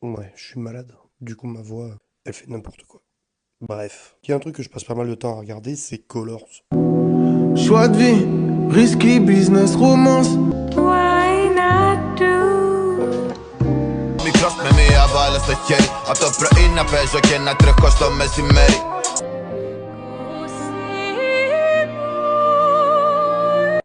Ouais, je suis malade. Du coup, ma voix, elle fait n'importe quoi. Bref. Il y a un truc que je passe pas mal de temps à regarder, c'est Colors. Choix de vie, risky business, romance. Why not do? Mikros me mija bala sta qeri Ato pra ina pe kena tre koshto me si meri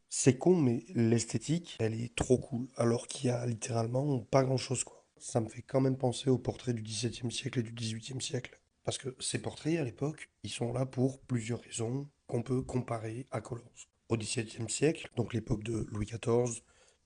C'est con, mais l'esthétique, elle est trop cool. Alors qu'il y a littéralement pas grand-chose, quoi. Ça me fait quand même penser aux portraits du XVIIe siècle et du XVIIIe siècle. Parce que ces portraits, à l'époque, ils sont là pour plusieurs raisons qu'on peut comparer à Colors. Au XVIIe siècle, donc l'époque de Louis XIV,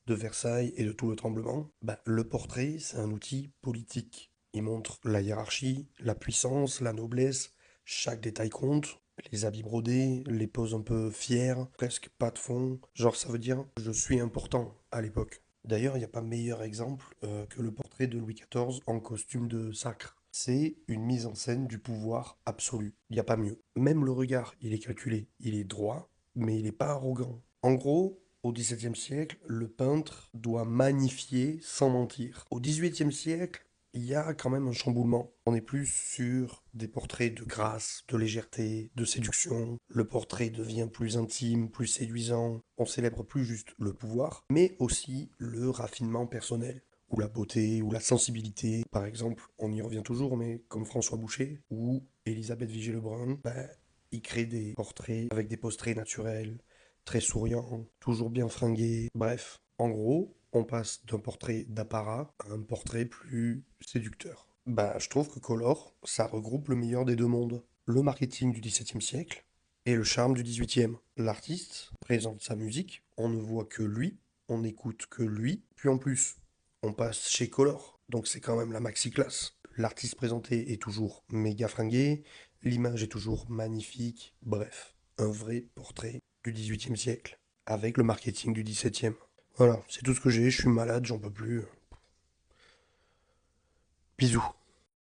de Versailles et de tout le tremblement, le portrait, c'est un outil politique. Il montre la hiérarchie, la puissance, la noblesse, chaque détail compte. Les habits brodés, les poses un peu fières, presque pas de fond. Genre, ça veut dire je suis important à l'époque. D'ailleurs, il n'y a pas meilleur exemple que le portrait de Louis XIV en costume de sacre. C'est une mise en scène du pouvoir absolu. Il n'y a pas mieux. Même le regard, il est calculé. Il est droit, mais il n'est pas arrogant. En gros, au XVIIe siècle, le peintre doit magnifier sans mentir. Au XVIIIe siècle, il y a quand même un chamboulement. On est plus sur des portraits de grâce, de légèreté, de séduction. Le portrait devient plus intime, plus séduisant. On célèbre plus juste le pouvoir, mais aussi le raffinement personnel, ou la beauté, ou la sensibilité. Par exemple, on y revient toujours, mais comme François Boucher ou Elisabeth Vigée-Lebrun, ils créent des portraits avec des poses très naturelles, très souriants, toujours bien fringués. Bref, en gros, on passe d'un portrait d'apparat à un portrait plus séducteur. Je trouve que Color, ça regroupe le meilleur des deux mondes. Le marketing du XVIIe siècle et le charme du XVIIIe. L'artiste présente sa musique, on ne voit que lui, on n'écoute que lui, puis en plus, on passe chez Color, donc c'est quand même la maxi classe. L'artiste présenté est toujours méga fringué, l'image est toujours magnifique, bref, un vrai portrait du XVIIIe siècle, avec le marketing du XVIIe. Voilà, c'est tout ce que j'ai, je suis malade, j'en peux plus. Bisous.